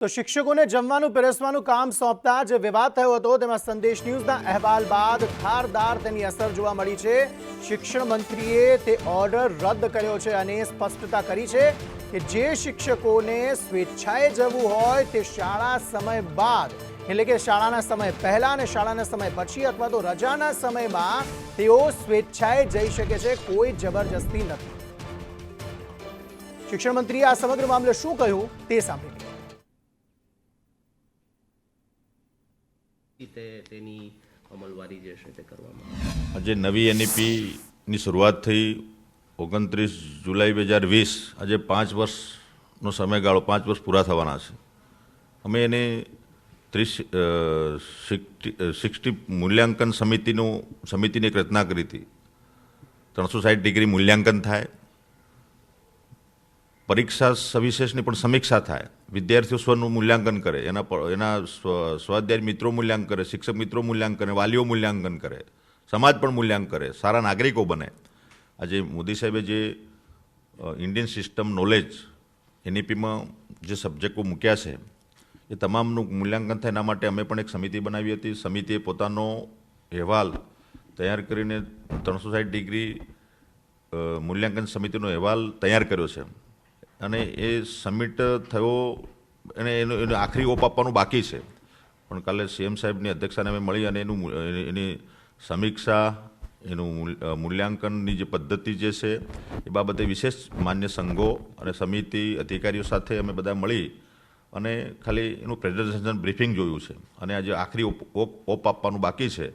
તો શિક્ષકોને જમવાનું પીરસવાનું કામ સોંપતા જે વિવાદ થયો હતો તેમાં સંદેશ ન્યૂઝના અહેવાલ બાદ ધારદાર તેની અસર જોવા મળી છે। શિક્ષણ મંત્રીએ તે ઓર્ડર રદ કર્યો છે અને સ્પષ્ટતા કરી છે કે જે શિક્ષકોને સ્વેચ્છાએ જવું હોય તે શાળા સમય બાદ એટલે કે શાળાના સમય પહેલા અને શાળાના સમય પછી અથવા તો રજાના સમયમાં તેઓ સ્વેચ્છાએ જઈ શકે છે, કોઈ જબરજસ્તી નથી। શિક્ષણ મંત્રીએ આ સમગ્ર મામલે શું કહ્યું તે સાંભળીએ। આજે નવી એનઈપીની શરૂઆત થઈ 29 જુલાઈ 2020। આજે 5 વર્ષનો સમયગાળો 5 વર્ષ પૂરા થવાના છે। અમે એને 60 મૂલ્યાંકન સમિતિની એક રચના કરી હતી। 360 ડિગ્રી મૂલ્યાંકન થાય, પરીક્ષા સવિશેષની પણ સમીક્ષા થાય, વિદ્યાર્થીઓ સ્વનું મૂલ્યાંકન કરે, એના સ્વાધ્યાય મિત્રો મૂલ્યાંકન કરે, શિક્ષક મિત્રો મૂલ્યાંકન કરે, વાલીઓ મૂલ્યાંકન કરે, સમાજ પણ મૂલ્યાંકન કરે, સારા નાગરિકો બને। આજે મોદી સાહેબે જે ઇન્ડિયન સિસ્ટમ નોલેજ એનઈપીમાં જે સબ્જેક્ટો મૂક્યા છે એ તમામનું મૂલ્યાંકન થાય એના માટે અમે પણ એક સમિતિ બનાવી હતી। સમિતિએ પોતાનો અહેવાલ તૈયાર કરીને 360 ડિગ્રી મૂલ્યાંકન સમિતિનો અહેવાલ તૈયાર કર્યો છે અને એ સબમિટ થયો અને એનો આખરી ઓપ આપવાનું બાકી છે। પણ કાલે સીએમ સાહેબની અધ્યક્ષતાને અમે મળી અને એની સમીક્ષા, એનું મૂલ્યાંકનની જે પદ્ધતિ જે છે એ બાબતે વિશેષ માન્ય સંઘો અને સમિતિ અધિકારીઓ સાથે અમે બધા મળી અને ખાલી એનું પ્રેઝન્ટેશન બ્રીફિંગ જોયું છે અને આજે આખરી ઓપ આપવાનું બાકી છે।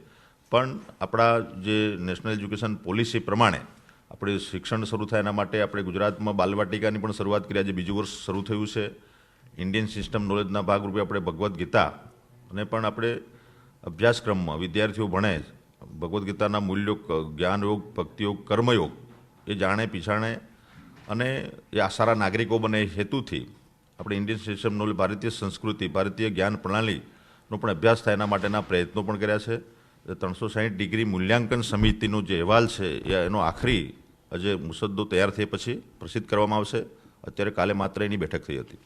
પણ આપણા જે નેશનલ એજ્યુકેશન પોલિસી પ્રમાણે આપણે શિક્ષણ શરૂ થાય એના માટે આપણે ગુજરાતમાં બાલવાટિકાની પણ શરૂઆત કરી। આજે બીજું વર્ષ શરૂ થયું છે। ઇન્ડિયન સિસ્ટમ નોલેજના ભાગરૂપે આપણે ભગવદ્ ગીતા અને પણ આપણે અભ્યાસક્રમમાં વિદ્યાર્થીઓ ભણે ભગવદ્ ગીતાના મૂલ્યો, જ્ઞાનયોગ, ભક્તિયોગ, કર્મયોગ એ જાણે પીછાણે અને એ સારા નાગરિકો બને એ હેતુથી આપણે ઇન્ડિયન સિસ્ટમ નોલેજ, ભારતીય સંસ્કૃતિ, ભારતીય જ્ઞાન પ્રણાલીનો પણ અભ્યાસ થાય એના માટેના પ્રયત્નો પણ કર્યા છે। 360 ડિગ્રી મૂલ્યાંકન સમિતિનો જે અહેવાલ છે એનો આખરી આજે મુસદ્દો તૈયાર થયા પછી પ્રસિદ્ધ કરવામાં આવશે। અત્યારે કાલે માત્ર એની બેઠક થઈ હતી।